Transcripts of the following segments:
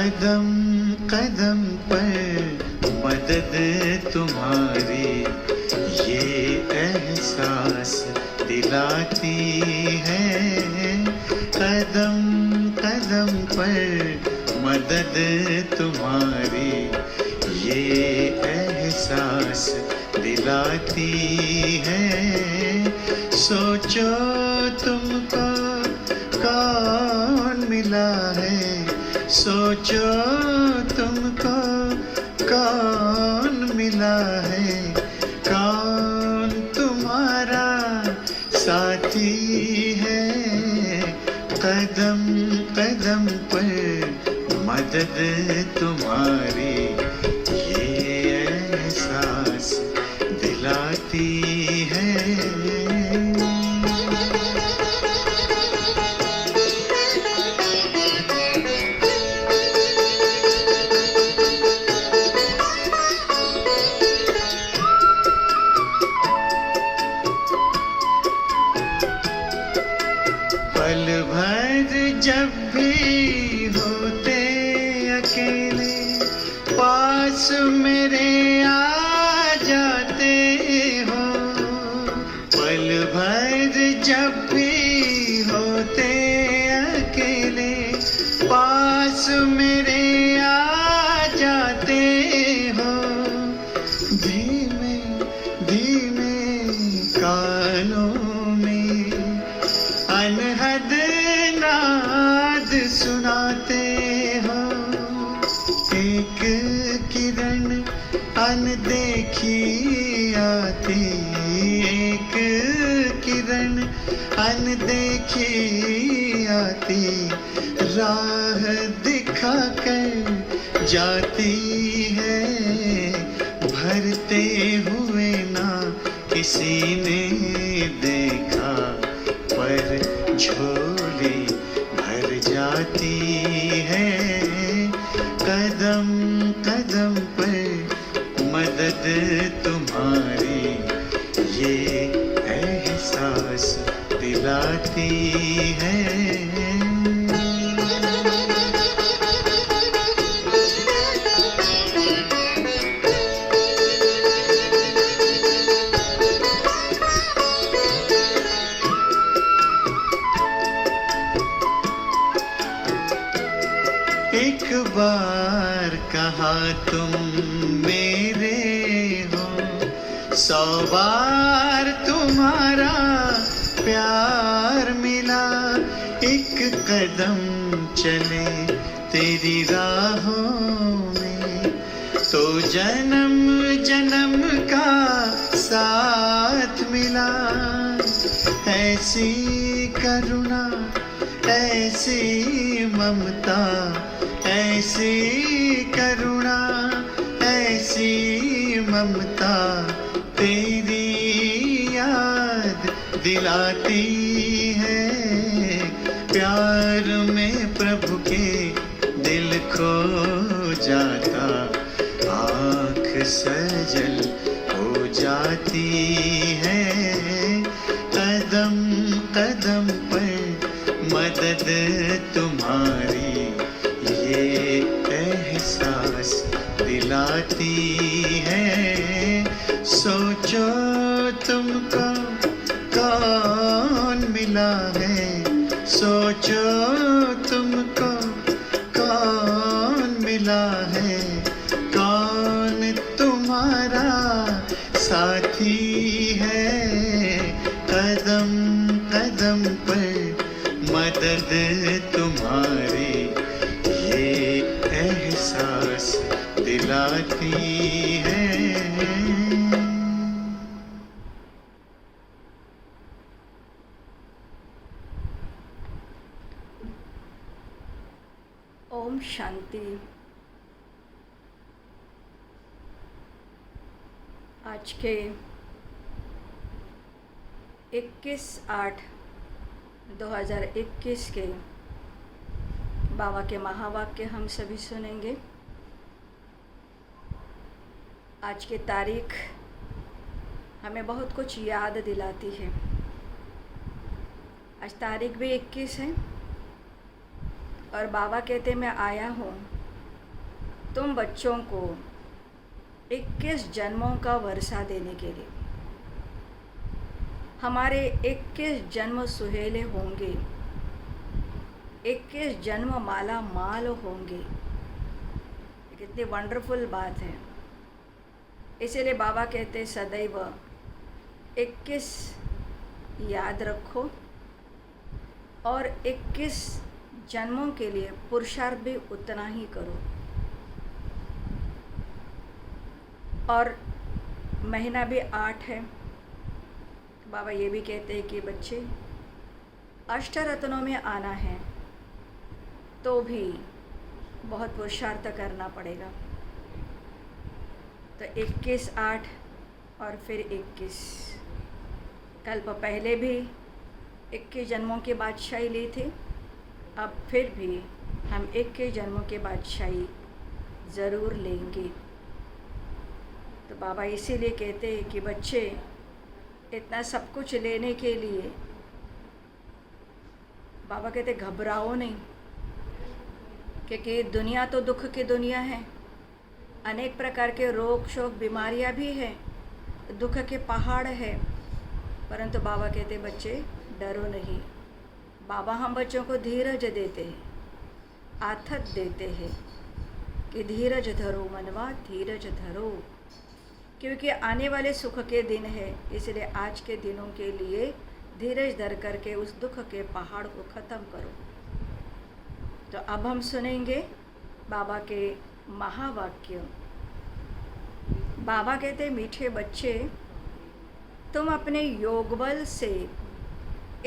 कदम कदम पर मदद तुम्हारी ये एहसास दिलाती है। कदम कदम पर मदद तुम्हारी ये एहसास दिलाती है। सोचो तुमको कौन मिला है, सोचो तुमको कौन मिला है, कौन तुम्हारा साथी है। कदम कदम पर मदद तुम्हारी ये एहसास दिलाती है। पल भर जब भी होते अकेले पास मेरे आ जाते हो। पल भर जब भी होते अकेले पास मेरे आ जाते हो। धीमे धीमे कानों में अनहद नाद सुनाते हो। एक किरण अनदेखी आती, एक किरण अनदेखी आती, राह दिखाकर जाती है। भरते हुए ना किसी ने देखा पर झोली भर जाती है। कदम कदम पर मदद तुम्हारी ये एहसास दिलाती है। एक बार कहा तुम मेरे हो, 100 बार तुम्हारा प्यार मिला। एक कदम चले तेरी राहों में तो जन्म जन्म का साथ मिला। ऐसी करुणा ऐसी ममता, ऐसी करुणा ऐसी ममता तेरी याद दिलाती है। प्यार में प्रभु के दिल खो जाता, आँख सजल हो जाती है। कदम कदम पर मदद तुम्हारी ये एहसास दिलाती है। सोचो तुमको कौन मिला है, सोचो तुमको कौन मिला है, कौन तुम्हारा साथी है। कदम कदम पर मदद तुम्हारी ये एहसास दिलाती है। ओम शांति। आज के 21/8/2021 के बाबा के महावाक्य हम सभी सुनेंगे। आज की तारीख हमें बहुत कुछ याद दिलाती है। आज तारीख भी 21 है और बाबा कहते मैं आया हूँ तुम बच्चों को 21 जन्मों का वर्षा देने के लिए। हमारे 21 जन्म सुहेले होंगे, 21 जन्म माला माल होंगे। कितनी वंडरफुल बात है। इसीलिए बाबा कहते सदैव 21 याद रखो और 21 जन्मों के लिए पुरुषार्थ भी उतना ही करो। और महीना भी 8 है। बाबा ये भी कहते हैं कि बच्चे अष्टरत्नों में आना है तो भी बहुत पुरुषार्थ करना पड़ेगा। तो 21, 8 और फिर 21। कल्प पहले भी 21 जन्मों की बादशाही ली थी, अब फिर भी हम 21 जन्मों की बादशाही ज़रूर लेंगे। तो बाबा इसीलिए कहते हैं कि बच्चे इतना सब कुछ लेने के लिए बाबा कहते घबराओ नहीं, क्योंकि दुनिया तो दुख की दुनिया है। अनेक प्रकार के रोग शोक बीमारियां भी हैं, दुख के पहाड़ है। परंतु बाबा कहते बच्चे डरो नहीं। बाबा हम बच्चों को धीरज देते हैं, आथत देते हैं कि धीरज धरो मनवा, धीरज धरो, क्योंकि आने वाले सुख के दिन है। इसलिए आज के दिनों के लिए धीरज धर करके उस दुख के पहाड़ को ख़त्म करो। तो अब हम सुनेंगे बाबा के महावाक्य। बाबा कहते मीठे बच्चे, तुम अपने योग बल से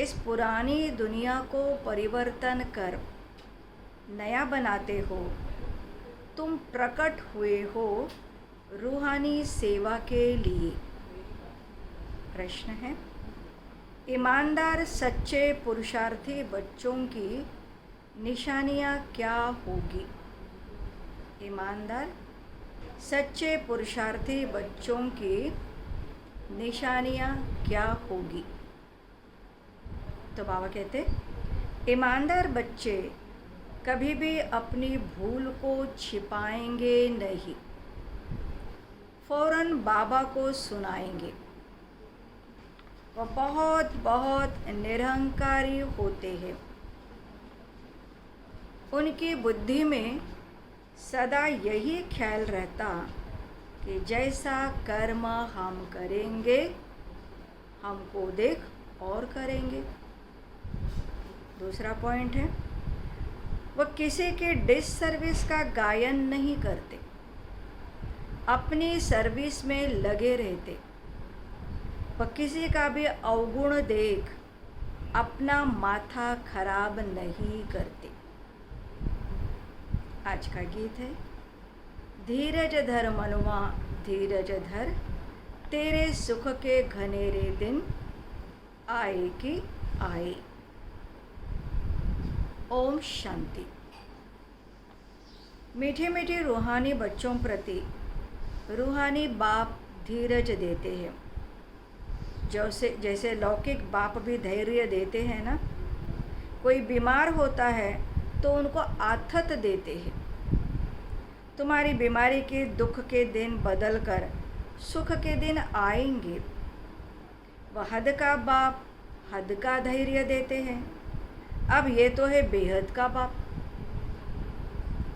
इस पुरानी दुनिया को परिवर्तन कर नया बनाते हो। तुम प्रकट हुए हो रूहानी सेवा के लिए। प्रश्न है, ईमानदार सच्चे पुरुषार्थी बच्चों की निशानियाँ क्या होगी? ईमानदार सच्चे पुरुषार्थी बच्चों की निशानियाँ क्या होगी? तो बाबा कहते ईमानदार बच्चे कभी भी अपनी भूल को छिपाएंगे नहीं, फ़ौरन बाबा को सुनाएंगे। वह बहुत बहुत निरहंकारी होते हैं। उनकी बुद्धि में सदा यही ख्याल रहता कि जैसा कर्म हम करेंगे हमको देख और करेंगे। दूसरा पॉइंट है, वह किसी के डिससर्विस का गायन नहीं करते, अपनी सर्विस में लगे रहते। वह किसी का भी अवगुण देख अपना माथा खराब नहीं करते। आज का गीत है, धीरज धर मनुआ धीरज धर, तेरे सुख के घनेरे दिन आए कि आए। ओम शांति। मीठे मीठे रूहानी बच्चों प्रति रूहानी बाप धीरज देते हैं। जैसे लौकिक बाप भी धैर्य देते हैं ना। कोई बीमार होता है तो उनको आथत देते हैं। तुम्हारी बीमारी के दुख के दिन बदल कर सुख के दिन आएंगे। वह हद का बाप हद का धैर्य देते हैं। अब ये तो है बेहद का बाप,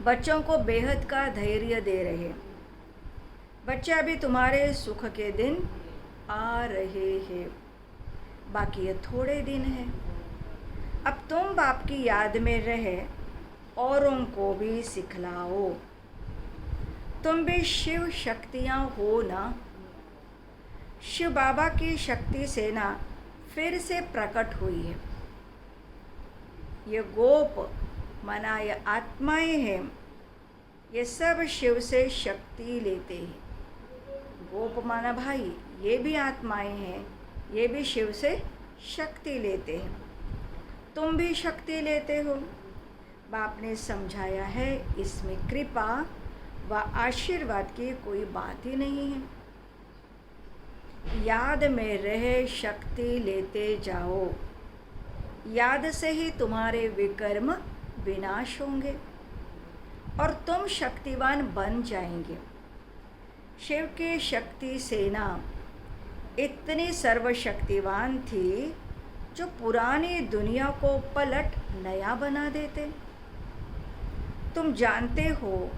बच्चों को बेहद का धैर्य दे रहे। बच्चे अभी तुम्हारे सुख के दिन आ रहे हैं, बाकी ये थोड़े दिन हैं। अब तुम बाप की याद में रहे औरों को भी सिखलाओ। तुम भी शिव शक्तियाँ हो ना। शिव बाबा की शक्ति सेना फिर से प्रकट हुई है। ये गोप मना ये आत्माएं हैं, ये सब शिव से शक्ति लेते हैं। गोप माना भाई, ये भी आत्माएं हैं, ये भी शिव से शक्ति लेते हैं। तुम भी शक्ति लेते हो। बाप ने समझाया है, इसमें कृपा व आशीर्वाद की कोई बात ही नहीं है। याद में रहे शक्ति लेते जाओ। याद से ही तुम्हारे विकर्म विनाश होंगे। और तुम शक्तिवान बन जाएंगे। शिव की शक्ति सेना इतनी सर्वशक्तिवान थी जो पुरानी दुनिया को पलट नया बना देते। तुम जानते हो,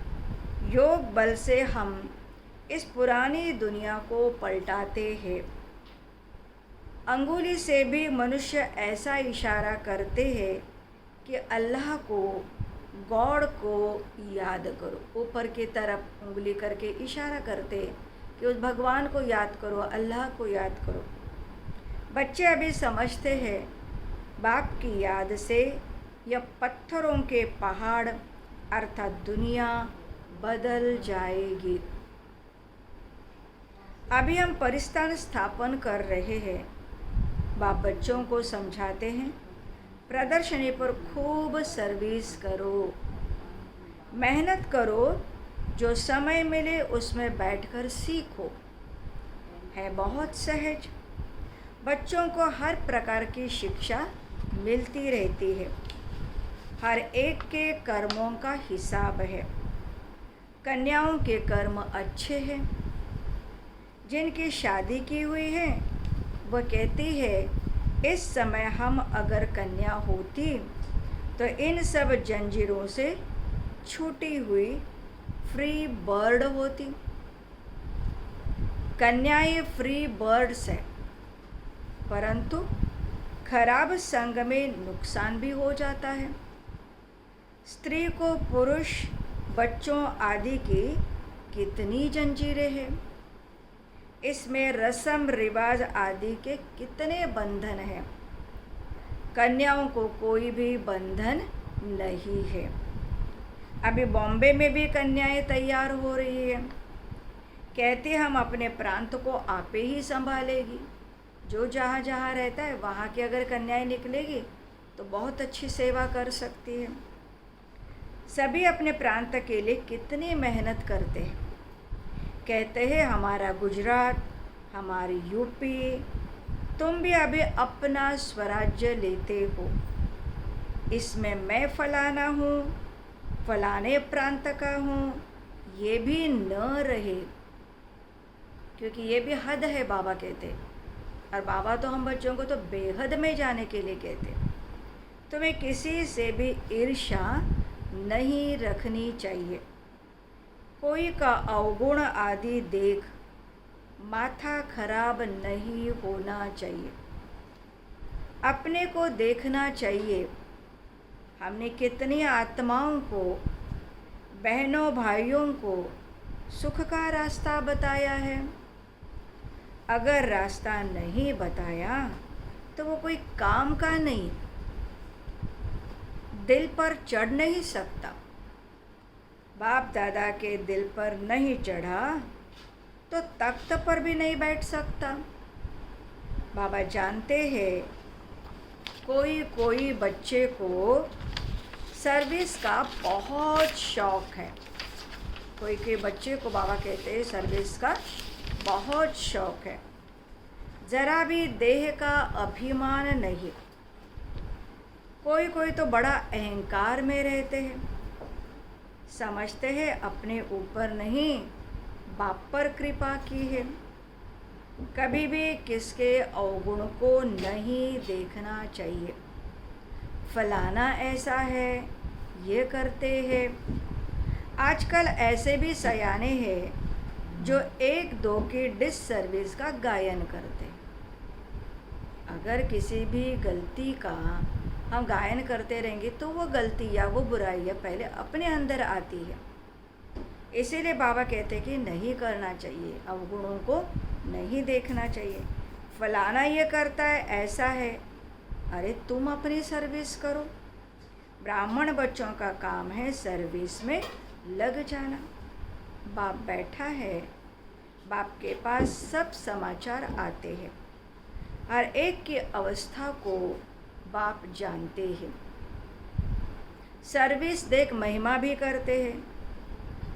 योग बल से हम इस पुरानी दुनिया को पलटाते हैं। अंगुली से भी मनुष्य ऐसा इशारा करते हैं कि अल्लाह को, गॉड को याद करो। ऊपर की तरफ उंगली करके इशारा करते कि उस भगवान को याद करो, अल्लाह को याद करो। बच्चे अभी समझते हैं बाप की याद से यह पत्थरों के पहाड़ अर्थात दुनिया बदल जाएगी। अभी हम परिस्थान स्थापन कर रहे हैं। बाप बच्चों को समझाते हैं, प्रदर्शनी पर खूब सर्विस करो, मेहनत करो, जो समय मिले उसमें बैठकर सीखो। है बहुत सहज। बच्चों को हर प्रकार की शिक्षा मिलती रहती है। हर एक के कर्मों का हिसाब है। कन्याओं के कर्म अच्छे हैं। जिनकी शादी की हुई है वह कहती है, इस समय हम अगर कन्या होती तो इन सब जंजीरों से छूटी हुई फ्री बर्ड होती। कन्याएं फ्री बर्ड्स हैं, परंतु खराब संग में नुकसान भी हो जाता है। स्त्री को पुरुष, बच्चों आदि की कितनी जंजीरें हैं। इसमें रस्म रिवाज आदि के कितने बंधन हैं। कन्याओं को कोई भी बंधन नहीं है। अभी बॉम्बे में भी कन्याएं तैयार हो रही है। कहती हम अपने प्रांत को आपे ही संभालेगी। जो जहाँ जहाँ रहता है वहाँ की अगर कन्याएं निकलेगी तो बहुत अच्छी सेवा कर सकती है। सभी अपने प्रांत के लिए कितनी मेहनत करते हैं। कहते हैं हमारा गुजरात, हमारी यूपी, तुम भी अभी अपना स्वराज्य लेते हो। इसमें मैं फलाना हूँ, फलाने प्रांत का हूँ, ये भी न रहे, क्योंकि ये भी हद है बाबा कहते। और बाबा तो हम बच्चों को तो बेहद में जाने के लिए कहते। तुम्हें किसी से भी ईर्ष्या नहीं रखनी चाहिए। कोई का अवगुण आदि देख माथा खराब नहीं होना चाहिए। अपने को देखना चाहिए, हमने कितनी आत्माओं को, बहनों भाइयों को सुख का रास्ता बताया है। अगर रास्ता नहीं बताया तो वो कोई काम का नहीं, दिल पर चढ़ नहीं सकता। बाप दादा के दिल पर नहीं चढ़ा तो तख्त पर भी नहीं बैठ सकता। बाबा जानते हैं कोई कोई बच्चे को सर्विस का बहुत शौक़ है। कोई कोई बच्चे को बाबा कहते हैं सर्विस का बहुत शौक़ है। ज़रा भी देह का अभिमान नहीं। कोई कोई तो बड़ा अहंकार में रहते हैं। समझते हैं अपने ऊपर नहीं बाप पर कृपा की है। कभी भी किसके अवगुण को नहीं देखना चाहिए। फलाना ऐसा है, ये करते हैं। आजकल ऐसे भी सयाने हैं जो एक दो की डिस सर्विस का गायन करते हैं। अगर किसी भी गलती का हम गायन करते रहेंगे तो वो गलती या वो बुराई पहले अपने अंदर आती है। इसीलिए बाबा कहते हैं कि नहीं करना चाहिए, अवगुणों को नहीं देखना चाहिए। फलाना ये करता है, ऐसा है, अरे तुम अपनी सर्विस करो। ब्राह्मण बच्चों का काम है सर्विस में लग जाना। बाप बैठा है, बाप के पास सब समाचार आते हैं। हर एक की अवस्था को बाप जानते हैं। सर्विस देख महिमा भी करते हैं।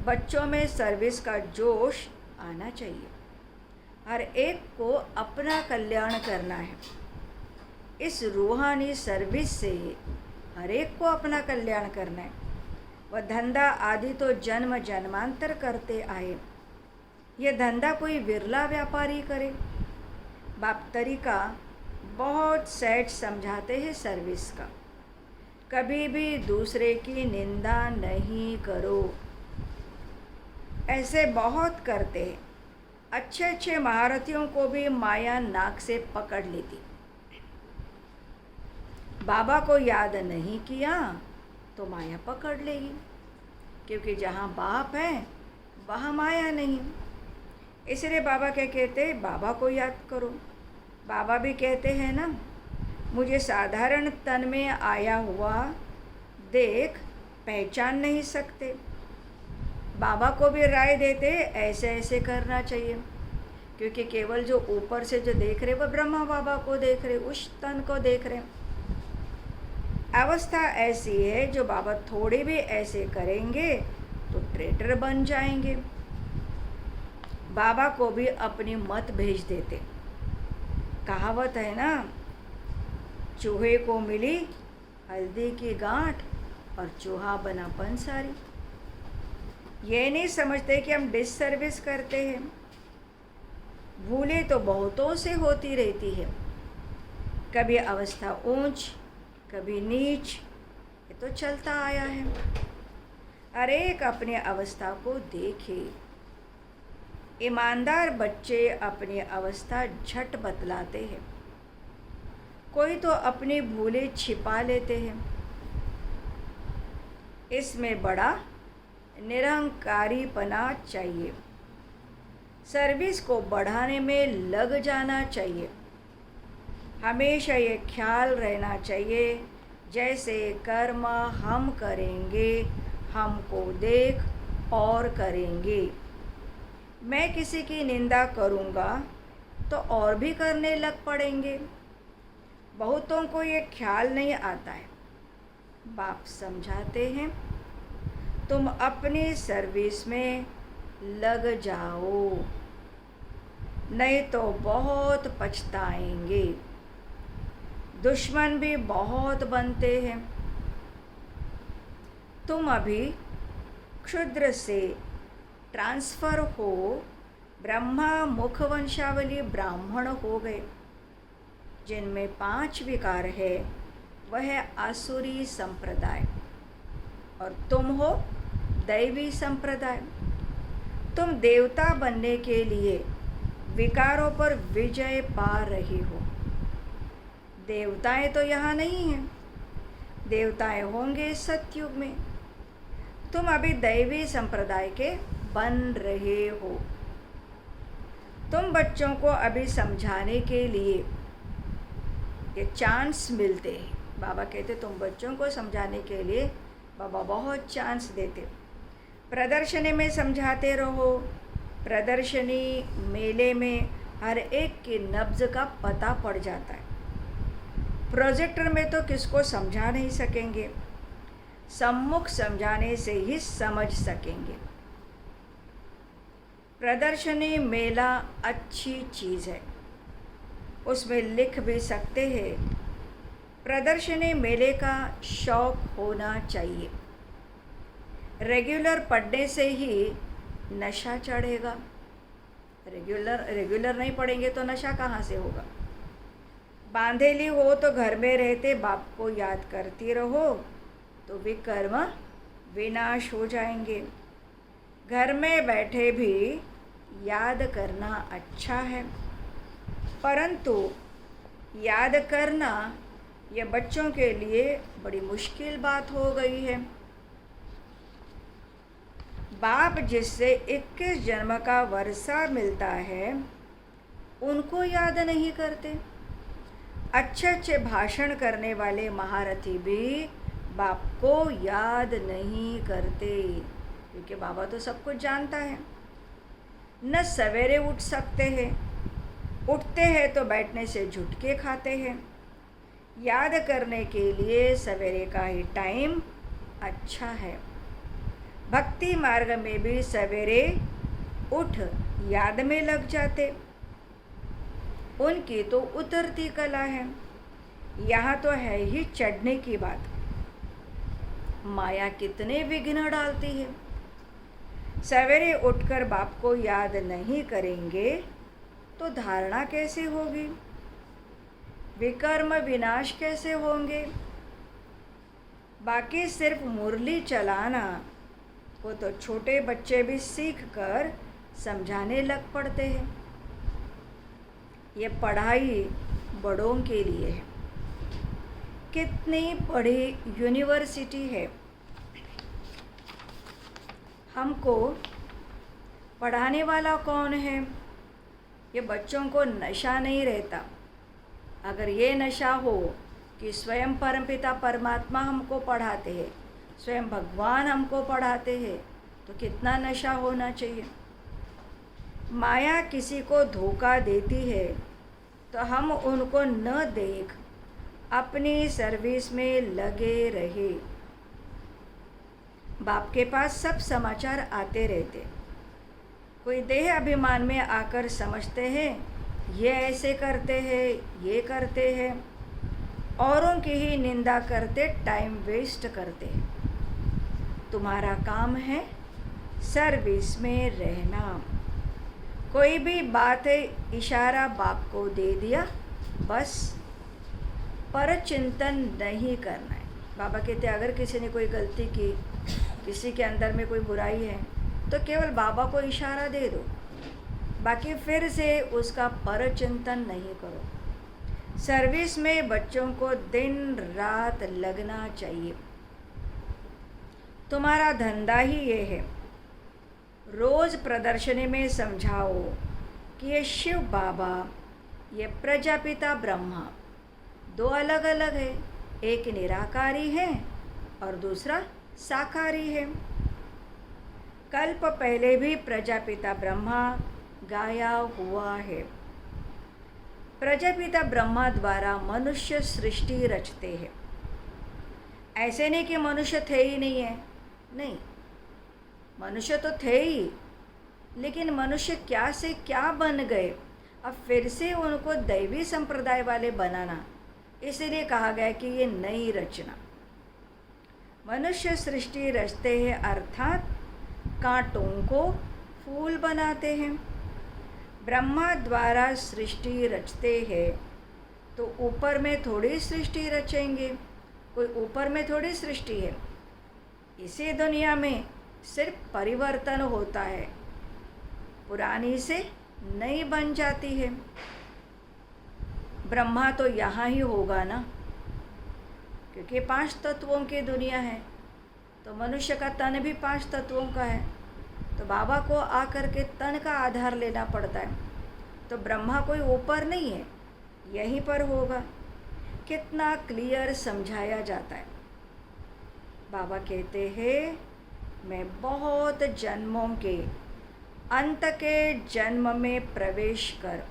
बच्चों में सर्विस का जोश आना चाहिए। हर एक को अपना कल्याण करना है। इस रूहानी सर्विस से हर एक को अपना कल्याण करना है। वह धंधा आदि तो जन्म जन्मांतर करते आए। यह धंधा कोई विरला व्यापारी करे। बाप तरीका बहुत सेठ समझाते हैं सर्विस का। कभी भी दूसरे की निंदा नहीं करो। ऐसे बहुत करते हैं। अच्छे अच्छे महारथियों को भी माया नाक से पकड़ लेती। बाबा को याद नहीं किया तो माया पकड़ लेगी, क्योंकि जहाँ बाप है वहाँ माया नहीं। इसलिए बाबा क्या कहते, बाबा को याद करो। बाबा भी कहते हैं ना, मुझे साधारण तन में आया हुआ देख पहचान नहीं सकते। बाबा को भी राय देते ऐसे ऐसे करना चाहिए, क्योंकि केवल जो ऊपर से जो देख रहे वो ब्रह्मा बाबा को देख रहे, उस तन को देख रहे। अवस्था ऐसी है जो बाबा थोड़े भी ऐसे करेंगे तो ट्रेटर बन जाएंगे। बाबा को भी अपनी मत भेज देते। कहावत है ना, चूहे को मिली हल्दी की गांठ और चूहा बना पंसारी। ये नहीं समझते कि हम डिससर्विस करते हैं। भूलें तो बहुतों से होती रहती है, कभी अवस्था ऊंच कभी नीच, ये तो चलता आया है। हर एक अपनी अवस्था को देखे। ईमानदार बच्चे अपनी अवस्था झट बतलाते हैं। कोई तो अपनी भूलें छिपा लेते हैं। इसमें बड़ा निरहंकारीपना चाहिए। सर्विस को बढ़ाने में लग जाना चाहिए। हमेशा ये ख्याल रहना चाहिए, जैसे कर्म हम करेंगे हमको देख और करेंगे। मैं किसी की निंदा करूँगा तो और भी करने लग पड़ेंगे। बहुतों को ये ख्याल नहीं आता है। बाप समझाते हैं, तुम अपनी सर्विस में लग जाओ, नहीं तो बहुत पछताएंगे। दुश्मन भी बहुत बनते हैं। तुम अभी क्षुद्र से ट्रांसफ़र हो ब्रह्मा मुख वंशावली ब्राह्मण हो गए। जिनमें 5 विकार है वह है आसुरी संप्रदाय, और तुम हो दैवी संप्रदाय। तुम देवता बनने के लिए विकारों पर विजय पा रही हो। देवताएं तो यहाँ नहीं हैं, देवताएं होंगे सतयुग में। तुम अभी दैवी संप्रदाय के बन रहे हो। तुम बच्चों को अभी समझाने के लिए ये चांस मिलते हैं। बाबा कहते तुम बच्चों को समझाने के लिए बाबा बहुत चांस देते। प्रदर्शनी में समझाते रहो। प्रदर्शनी मेले में हर एक की नब्ज़ का पता पड़ जाता है। प्रोजेक्टर में तो किसको समझा नहीं सकेंगे, सम्मुख समझाने से ही समझ सकेंगे। प्रदर्शनी मेला अच्छी चीज़ है, उसमें लिख भी सकते हैं। प्रदर्शनी मेले का शौक़ होना चाहिए। रेगुलर पढ़ने से ही नशा चढ़ेगा। रेगुलर नहीं पढ़ेंगे तो नशा कहाँ से होगा। बांधेली हो तो घर में रहते बाप को याद करती रहो तो विकर्म विनाश हो जाएंगे। घर में बैठे भी याद करना अच्छा है, परंतु याद करना ये बच्चों के लिए बड़ी मुश्किल बात हो गई है। बाप जिससे 21 जन्म का वर्षा मिलता है उनको याद नहीं करते। अच्छे अच्छे भाषण करने वाले महारथी भी बाप को याद नहीं करते, क्योंकि बाबा तो सब कुछ जानता है। न सवेरे उठ सकते हैं, उठते हैं तो बैठने से झुटके खाते हैं। याद करने के लिए सवेरे का ही टाइम अच्छा है। भक्ति मार्ग में भी सवेरे उठ याद में लग जाते। उनकी तो उतरती कला है, यहाँ तो है ही चढ़ने की बात। माया कितने विघ्न डालती है। सवेरे उठकर बाप को याद नहीं करेंगे तो धारणा कैसे होगी, विकर्म विनाश कैसे होंगे। बाकी सिर्फ मुरली चलाना वो तो छोटे बच्चे भी सीख कर समझाने लग पड़ते हैं। ये पढ़ाई बड़ों के लिए है। कितनी बड़ी यूनिवर्सिटी है, हमको पढ़ाने वाला कौन है। ये बच्चों को नशा नहीं रहता। अगर ये नशा हो कि स्वयं परमपिता परमात्मा हमको पढ़ाते हैं, स्वयं भगवान हमको पढ़ाते हैं, तो कितना नशा होना चाहिए। माया किसी को धोखा देती है तो हम उनको न देख अपनी सर्विस में लगे रहे। बाप के पास सब समाचार आते रहते। कोई देह अभिमान में आकर समझते हैं ये ऐसे करते हैं, ये करते हैं, औरों की ही निंदा करते टाइम वेस्ट करते हैं। तुम्हारा काम है सर्विस में रहना। कोई भी बात है, इशारा बाप को दे दिया, बस पर चिंतन नहीं करना है। बाबा कहते अगर किसी ने कोई गलती की, किसी के अंदर में कोई बुराई है, तो केवल बाबा को इशारा दे दो, बाकी फिर से उसका पर चिंतन नहीं करो। सर्विस में बच्चों को दिन रात लगना चाहिए। तुम्हारा धंधा ही ये है। रोज़ प्रदर्शनी में समझाओ कि ये शिव बाबा, ये प्रजापिता ब्रह्मा दो अलग अलग है। एक निराकारी है और दूसरा साकारी है। कल्प पहले भी प्रजापिता ब्रह्मा गाया हुआ है। प्रजापिता ब्रह्मा द्वारा मनुष्य सृष्टि रचते हैं। ऐसे नहीं कि मनुष्य थे ही नहीं है, नहीं, मनुष्य तो थे ही, लेकिन मनुष्य क्या से क्या बन गए। अब फिर से उनको दैवी संप्रदाय वाले बनाना, इसीलिए कहा गया कि ये नई रचना। मनुष्य सृष्टि रचते हैं अर्थात कांटों को फूल बनाते हैं। ब्रह्मा द्वारा सृष्टि रचते हैं तो ऊपर में थोड़ी सृष्टि रचेंगे, कोई ऊपर में थोड़ी सृष्टि है। इसी दुनिया में सिर्फ परिवर्तन होता है, पुरानी से नई बन जाती है। ब्रह्मा तो यहाँ ही होगा ना, क्योंकि 5 तत्वों की दुनिया है, तो मनुष्य का तन भी 5 तत्वों का है। तो बाबा को आकर के तन का आधार लेना पड़ता है। तो ब्रह्मा कोई ऊपर नहीं है, यहीं पर होगा। कितना क्लियर समझाया जाता है। बाबा कहते हैं मैं बहुत जन्मों के अंत के जन्म में प्रवेश कर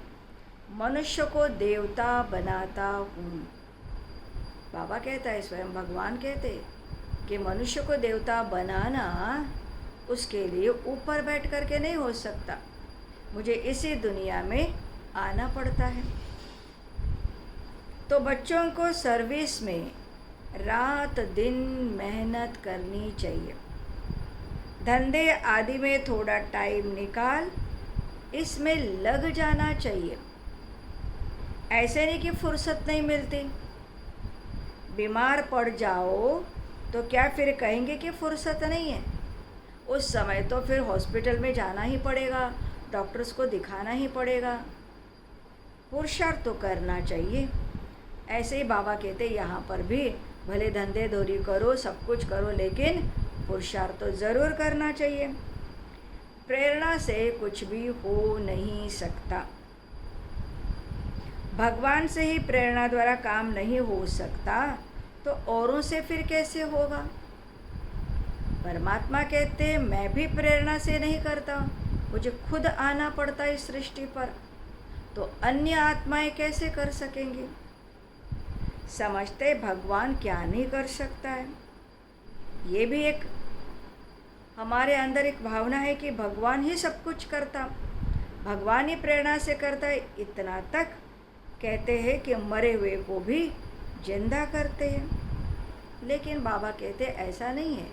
मनुष्य को देवता बनाता हूँ। बाबा कहता है, स्वयं भगवान कहते कि मनुष्य को देवता बनाना उसके लिए ऊपर बैठ कर के नहीं हो सकता, मुझे इसी दुनिया में आना पड़ता है। तो बच्चों को सर्विस में रात दिन मेहनत करनी चाहिए। धंधे आदि में थोड़ा टाइम निकाल इसमें लग जाना चाहिए। ऐसे नहीं कि फुर्सत नहीं मिलती। बीमार पड़ जाओ तो क्या फिर कहेंगे कि फुर्सत नहीं है? उस समय तो फिर हॉस्पिटल में जाना ही पड़ेगा, डॉक्टर्स को दिखाना ही पड़ेगा। पुरुषार्थ तो करना चाहिए। ऐसे ही बाबा कहते यहाँ पर भी भले धंधे धोरी करो, सब कुछ करो, लेकिन पुरुषार्थ तो ज़रूर करना चाहिए। प्रेरणा से कुछ भी हो नहीं सकता। भगवान से ही प्रेरणा द्वारा काम नहीं हो सकता तो औरों से फिर कैसे होगा? परमात्मा कहते मैं भी प्रेरणा से नहीं करता, मुझे खुद आना पड़ता है इस सृष्टि पर, तो अन्य आत्माएं कैसे कर सकेंगी? समझते भगवान क्या नहीं कर सकता है। ये भी एक हमारे अंदर एक भावना है कि भगवान ही सब कुछ करता, भगवान ही प्रेरणा से करता है। इतना तक कहते हैं कि मरे हुए को भी जिंदा करते हैं। लेकिन बाबा कहते ऐसा नहीं है।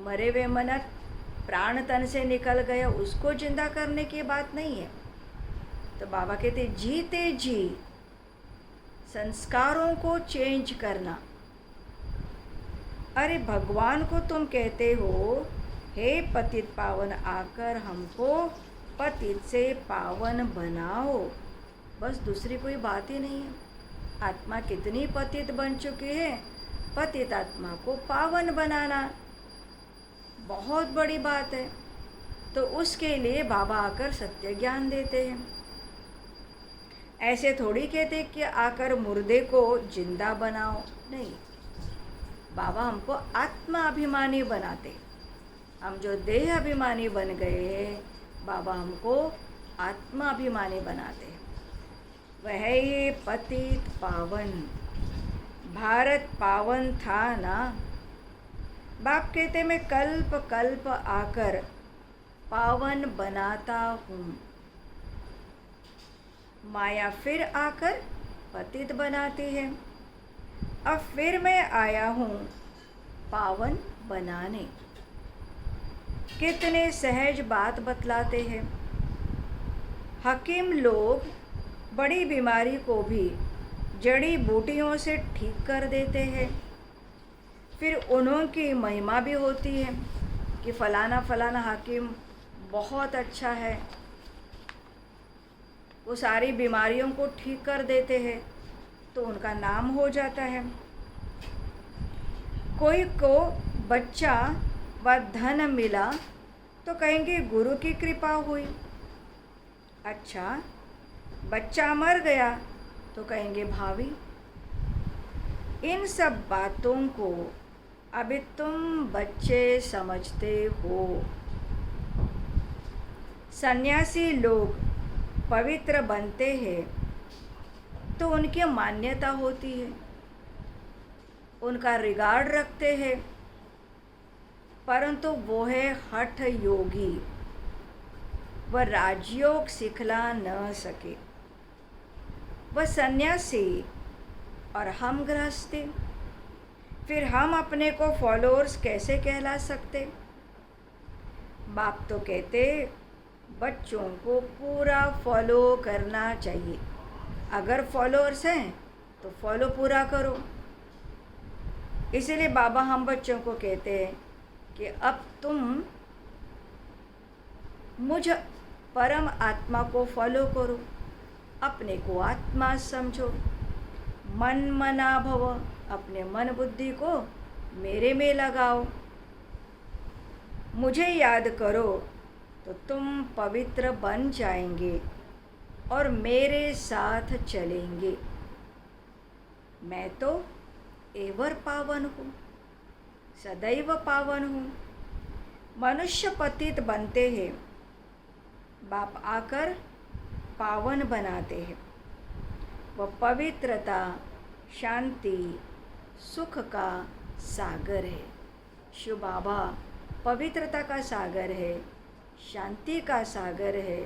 मरे हुए मन प्राण तन से निकल गए, उसको जिंदा करने की बात नहीं है। तो बाबा कहते जीते जी संस्कारों को चेंज करना। अरे भगवान को तुम कहते हो हे पतित पावन, आकर हमको पतित से पावन बनाओ, बस दूसरी कोई बात ही नहीं है। आत्मा कितनी पतित बन चुकी है, पतित आत्मा को पावन बनाना बहुत बड़ी बात है। तो उसके लिए बाबा आकर सत्य ज्ञान देते हैं। ऐसे थोड़ी कहते कि आकर मुर्दे को जिंदा बनाओ, नहीं। बाबा हमको आत्मा अभिमानी बनाते। हम जो देह अभिमानी बन गए हैं, बाबा हमको आत्मा अभिमानी बनाते। वह ये पतित पावन, भारत पावन था ना। बाप कहते मैं कल्प कल्प आकर पावन बनाता हूँ, माया फिर आकर पतित बनाती है। अब फिर मैं आया हूँ पावन बनाने। कितने सहज बात बतलाते हैं। हकीम लोग बड़ी बीमारी को भी जड़ी बूटियों से ठीक कर देते हैं। फिर उन्होंने महिमा भी होती है कि फलाना फलाना हकीम बहुत अच्छा है, वो सारी बीमारियों को ठीक कर देते हैं, तो उनका नाम हो जाता है। कोई को बच्चा व धन मिला तो कहेंगे गुरु की कृपा हुई। अच्छा, बच्चा मर गया तो कहेंगे भावी। इन सब बातों को अभी तुम बच्चे समझते हो। सन्यासी लोग पवित्र बनते हैं तो उनकी मान्यता होती है, उनका रिगार्ड रखते हैं, परंतु वो है हठ योगी, वह राजयोग सिखला न सके। वह सन्यासी और हम गृहस्थी, फिर हम अपने को फॉलोअर्स कैसे कहला सकते। बाप तो कहते बच्चों को पूरा फॉलो करना चाहिए। अगर फॉलोअर्स हैं तो फॉलो पूरा करो। इसीलिए बाबा हम बच्चों को कहते हैं कि अब तुम मुझ परम आत्मा को फॉलो करो, अपने को आत्मा समझो, मन मना भव, अपने मन बुद्धि को मेरे में लगाओ, मुझे याद करो तो तुम पवित्र बन जाएंगे और मेरे साथ चलेंगे। मैं तो एवर पावन हूँ, सदैव पावन हूँ। मनुष्य पतित बनते हैं, बाप आकर पावन बनाते हैं। वह पवित्रता, शांति, सुख का सागर है। शिव बाबा पवित्रता का सागर है, शांति का सागर है,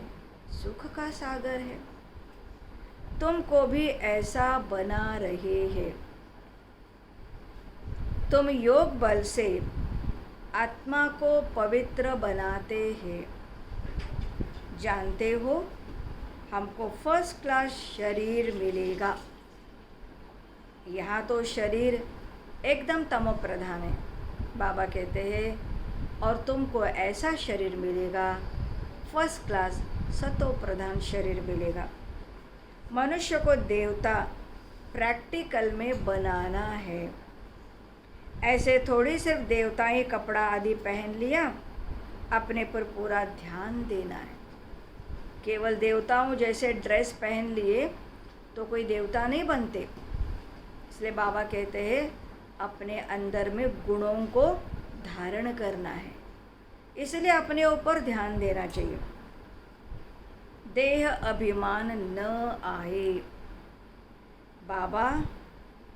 सुख का सागर है। तुमको भी ऐसा बना रहे हैं। तुम योग बल से आत्मा को पवित्र बनाते हैं। जानते हो हमको फर्स्ट क्लास शरीर मिलेगा। यहाँ तो शरीर एकदम तमो प्रधान है। बाबा कहते हैं और तुमको ऐसा शरीर मिलेगा, फर्स्ट क्लास सतो प्रधान शरीर मिलेगा। मनुष्य को देवता प्रैक्टिकल में बनाना है। ऐसे थोड़ी सिर्फ देवताएं कपड़ा आदि पहन लिया, अपने पर पूरा ध्यान देना है। केवल देवताओं जैसे ड्रेस पहन लिए तो कोई देवता नहीं बनते। इसलिए बाबा कहते हैं अपने अंदर में गुणों को धारण करना है, इसलिए अपने ऊपर ध्यान देना चाहिए। देह अभिमान न आए। बाबा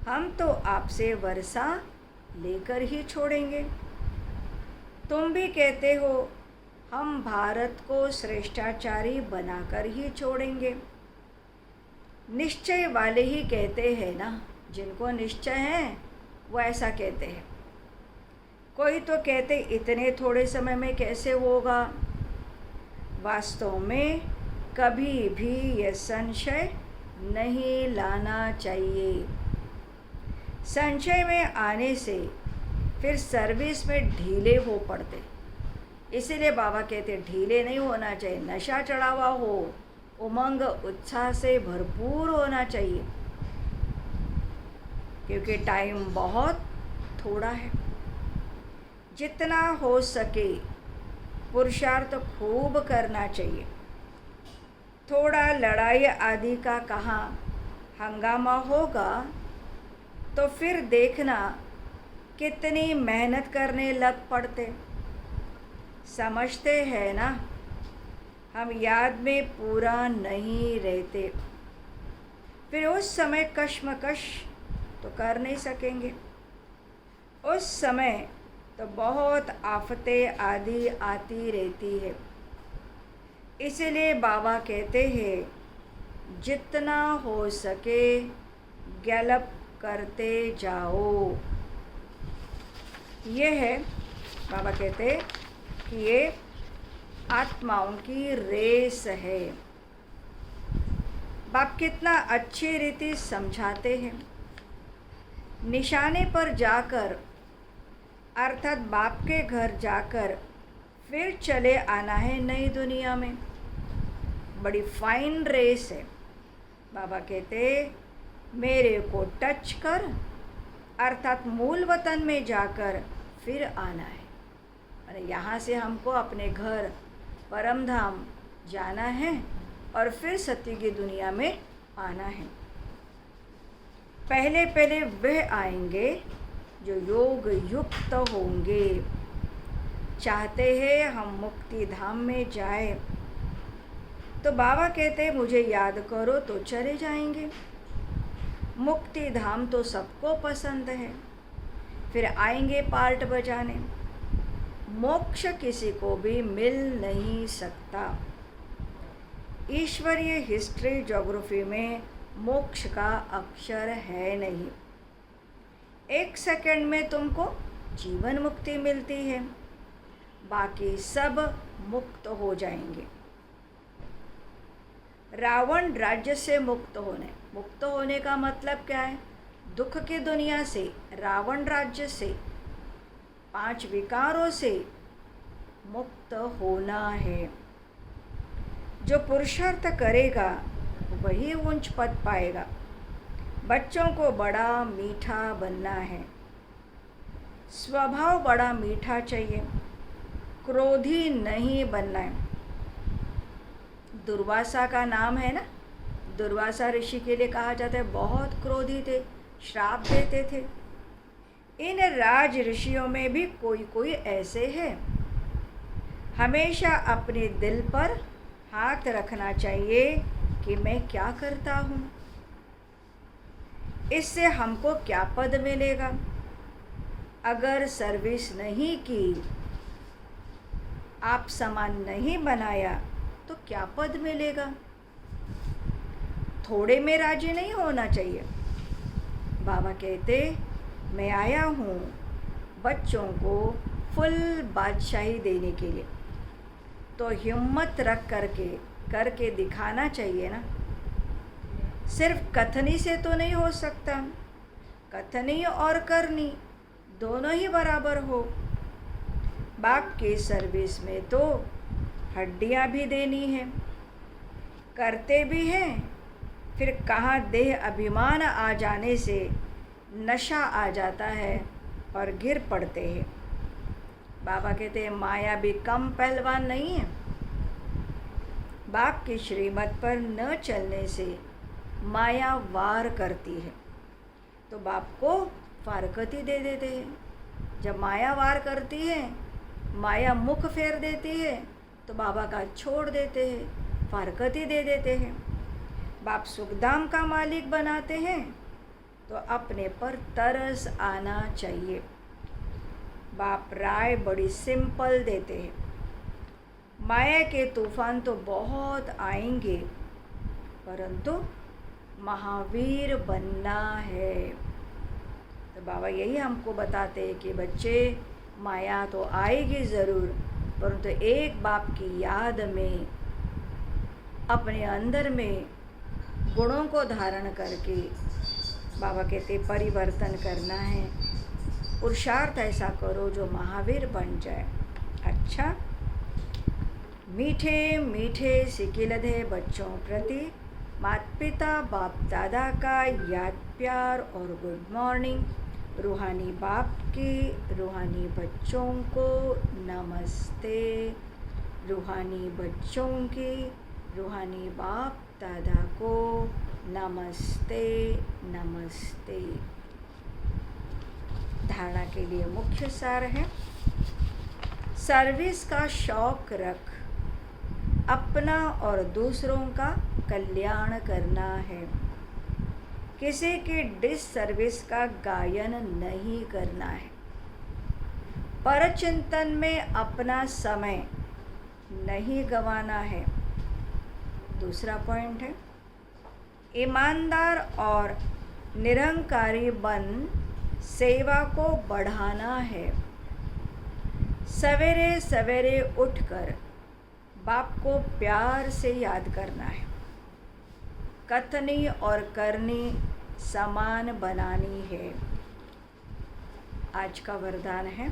हम तो आपसे वर्षा लेकर ही छोड़ेंगे। तुम भी कहते हो हम भारत को श्रेष्ठाचारी बनाकर ही छोड़ेंगे। निश्चय वाले ही कहते हैं ना, जिनको निश्चय है वो ऐसा कहते हैं। कोई तो कहते इतने थोड़े समय में कैसे होगा। वास्तव में कभी भी यह संशय नहीं लाना चाहिए। संशय में आने से फिर सर्विस में ढीले हो पड़ते। इसीलिए बाबा कहते ढीले नहीं होना चाहिए, नशा चढ़ा हुआ हो, उमंग उत्साह से भरपूर होना चाहिए, क्योंकि टाइम बहुत थोड़ा है। जितना हो सके पुरुषार्थ खूब करना चाहिए। थोड़ा लड़ाई आदि का कहाँ हंगामा होगा तो फिर देखना कितनी मेहनत करने लग पड़ते। समझते हैं ना, हम याद में पूरा नहीं रहते, फिर उस समय कश्मकश तो कर नहीं सकेंगे। उस समय तो बहुत आफतें आदि आती रहती है। इसलिए बाबा कहते हैं जितना हो सके गैलप करते जाओ। ये है, बाबा कहते हैं कि ये आत्माओं की रेस है। बाप कितना अच्छी रीति समझाते हैं। निशाने पर जाकर अर्थात बाप के घर जाकर फिर चले आना है नई दुनिया में। बड़ी फाइन रेस है। बाबा कहते मेरे को टच कर अर्थात मूल वतन में जाकर फिर आना है। अरे यहाँ से हमको अपने घर परम धाम जाना है और फिर सत्य की दुनिया में आना है। पहले पहले वह आएंगे जो योग युक्त होंगे। चाहते हैं हम मुक्ति धाम में जाए तो बाबा कहते हैं मुझे याद करो तो चले जाएंगे। मुक्ति धाम तो सबको पसंद है, फिर आएंगे पार्ट बजाने। मोक्ष किसी को भी मिल नहीं सकता। ईश्वरीय हिस्ट्री ज्योग्राफी में मोक्ष का अक्षर है नहीं। 1 सेकंड में तुमको जीवन मुक्ति मिलती है, बाकी सब मुक्त हो जाएंगे। रावण राज्य से मुक्त होने का मतलब क्या है? दुख की दुनिया से, रावण राज्य से, 5 विकारों से मुक्त होना है। जो पुरुषार्थ करेगा वही उच्च पद पाएगा। बच्चों को बड़ा मीठा बनना है, स्वभाव बड़ा मीठा चाहिए, क्रोधी नहीं बनना है। दुर्वासा का नाम है ना, दुर्वासा ऋषि के लिए कहा जाता है बहुत क्रोधी थे, श्राप देते थे। इन राज ऋषियों में भी कोई कोई ऐसे हैं। हमेशा अपने दिल पर हाथ रखना चाहिए कि मैं क्या करता हूँ, इससे हमको क्या पद मिलेगा। अगर सर्विस नहीं की, आप समान नहीं बनाया तो क्या पद मिलेगा। थोड़े में राजी नहीं होना चाहिए। बाबा कहते मैं आया हूँ बच्चों को फुल बादशाही देने के लिए, तो हिम्मत रख करके दिखाना चाहिए ना। सिर्फ कथनी से तो नहीं हो सकता, कथनी और करनी दोनों ही बराबर हो। बाप की सर्विस में तो हड्डियाँ भी देनी है, करते भी हैं, फिर कहाँ देह अभिमान आ जाने से नशा आ जाता है और गिर पड़ते हैं। बाबा कहते हैं माया भी कम पहलवान नहीं है। बाप की श्रीमत पर न चलने से माया वार करती है, तो बाप को फारकती दे देते हैं। जब माया वार करती है, माया मुख फेर देती है, तो बाबा का छोड़ देते हैं, फारकती दे देते हैं। बाप सुखधाम का मालिक बनाते हैं तो अपने पर तरस आना चाहिए। बाप राय बड़ी सिंपल देते हैं। माया के तूफान तो बहुत आएंगे, परंतु महावीर बनना है। तो बाबा यही हमको बताते हैं कि बच्चे, माया तो आएगी ज़रूर, परंतु एक बाप की याद में अपने अंदर में गुणों को धारण करके बाबा कहते परिवर्तन करना है। पुरुषार्थ ऐसा करो जो महावीर बन जाए। अच्छा, मीठे मीठे सिकिलधे बच्चों प्रति माता पिता बाप दादा का याद प्यार और गुड मॉर्निंग। रूहानी बाप की रूहानी बच्चों को नमस्ते। रूहानी बच्चों की रूहानी बाप दादा को नमस्ते नमस्ते। धारणा के लिए मुख्य सार है, सर्विस का शौक रख, अपना और दूसरों का कल्याण करना है। किसी की डिससर्विस का गायन नहीं करना है। परचिंतन में अपना समय नहीं गंवाना है। दूसरा पॉइंट है, ईमानदार और निरंकारी बन सेवा को बढ़ाना है। सवेरे सवेरे उठकर बाप को प्यार से याद करना है। कथनी और करनी समान बनानी है। आज का वरदान है,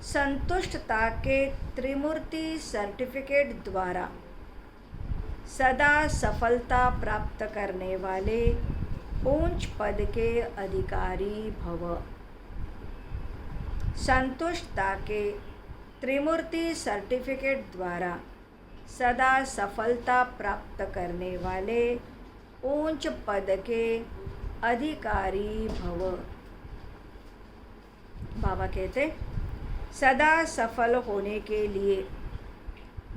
संतुष्टता के त्रिमूर्ति सर्टिफिकेट द्वारा सदा सफलता प्राप्त करने वाले ऊंच पद के अधिकारी भव। संतुष्टता के त्रिमूर्ति सर्टिफिकेट द्वारा सदा सफलता प्राप्त करने वाले ऊंच पद के अधिकारी भव। बाबा कहते सदा सफल होने के लिए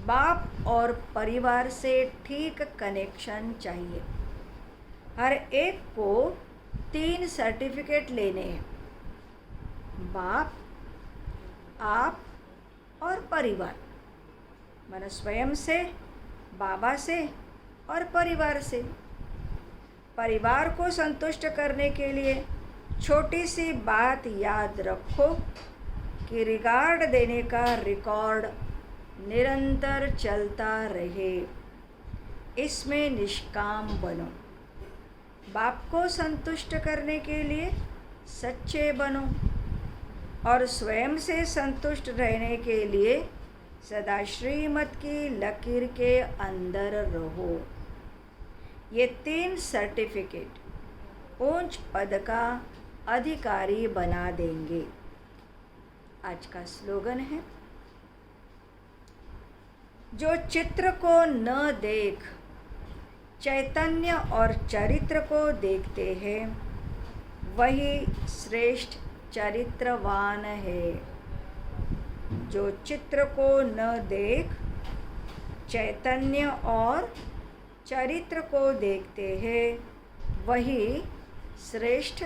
बाप और परिवार से ठीक कनेक्शन चाहिए। हर एक को 3 सर्टिफिकेट लेने हैं, बाप, आप और परिवार। मन स्वयं से, बाबा से और परिवार से। परिवार को संतुष्ट करने के लिए छोटी सी बात याद रखो कि रिगार्ड देने का रिकॉर्ड निरंतर चलता रहे। इसमें निष्काम बनो। बाप को संतुष्ट करने के लिए सच्चे बनो और स्वयं से संतुष्ट रहने के लिए सदा श्रीमत की लकीर के अंदर रहो। ये 3 सर्टिफिकेट ऊंच पद का अधिकारी बना देंगे। आज का स्लोगन है, जो चित्र को न देख चैतन्य और चरित्र को देखते हैं, वही श्रेष्ठ चरित्रवान है। जो चित्र को न देख चैतन्य और चरित्र को देखते हैं, वही श्रेष्ठ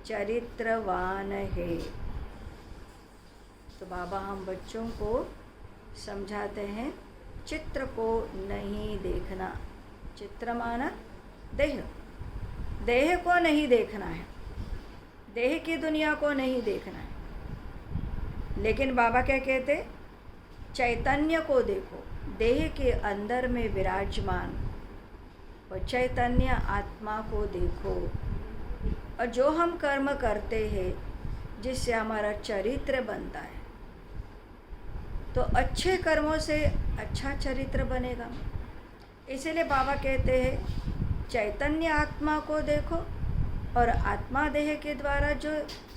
चरित्रवान है। तो बाबा हम बच्चों को समझाते हैं, चित्र को नहीं देखना। चित्र माना देह, देह को नहीं देखना है, देह की दुनिया को नहीं देखना है। लेकिन बाबा क्या कहते, चैतन्य को देखो, देह के अंदर में विराजमान और चैतन्य आत्मा को देखो। और जो हम कर्म करते हैं जिससे हमारा चरित्र बनता है, तो अच्छे कर्मों से अच्छा चरित्र बनेगा। इसीलिए बाबा कहते हैं चैतन्य आत्मा को देखो और आत्मा देह के द्वारा जो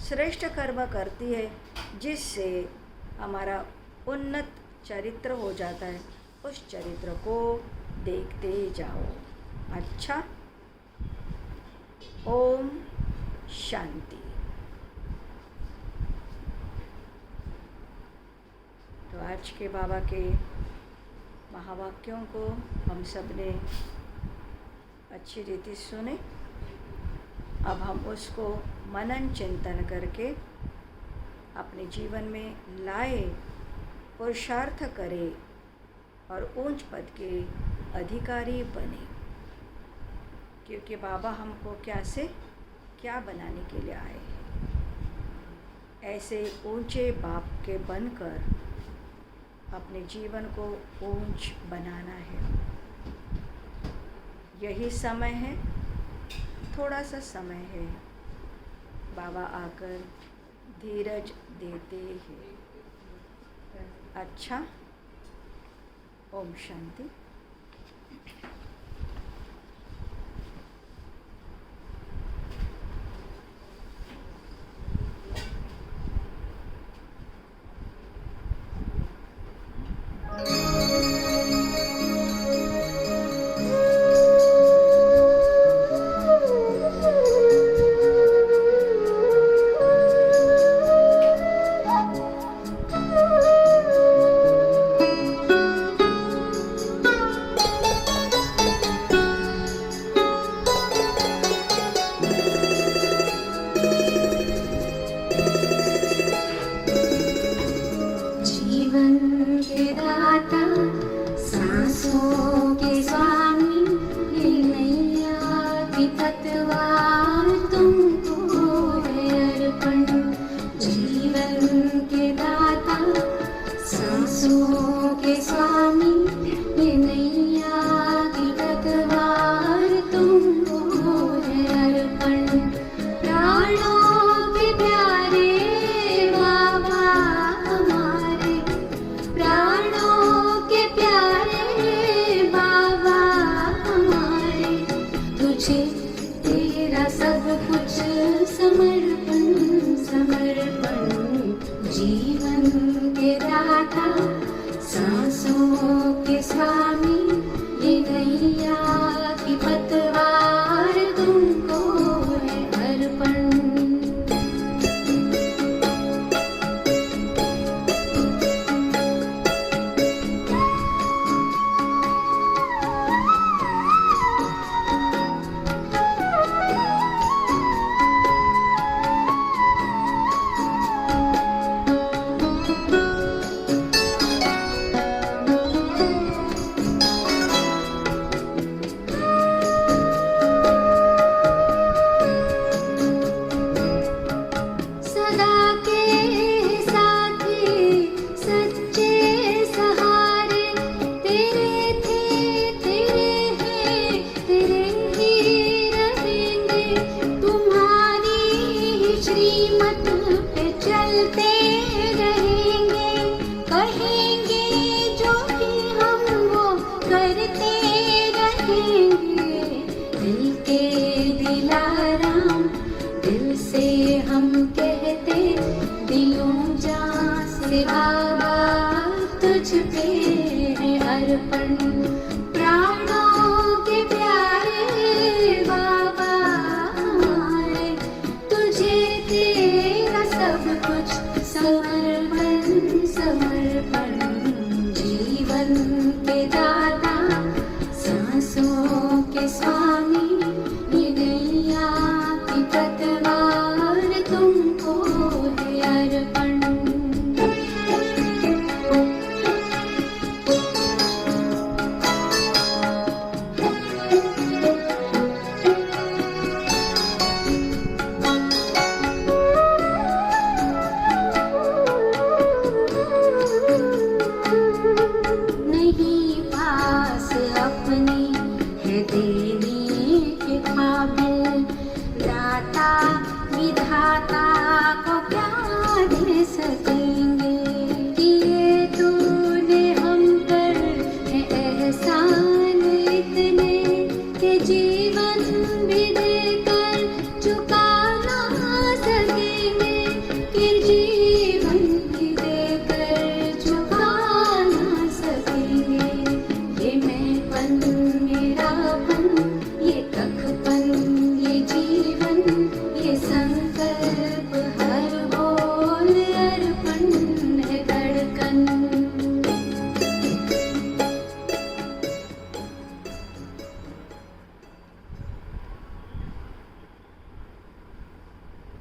श्रेष्ठ कर्म करती है, जिससे हमारा उन्नत चरित्र हो जाता है, उस चरित्र को देखते जाओ। अच्छा, ओम शांति। तो आज के बाबा के महावाक्यों को हम सब ने अच्छी रीति सुने। अब हम उसको मनन चिंतन करके अपने जीवन में लाए, पुरुषार्थ करें और ऊंच पद के अधिकारी बने। क्योंकि बाबा हमको क्या से क्या बनाने के लिए आए हैं। ऐसे ऊंचे बाप के बनकर अपने जीवन को ऊंच बनाना है। यही समय है, थोड़ा सा समय है। बाबा आकर धीरज देते हैं। अच्छा, ओम शांति।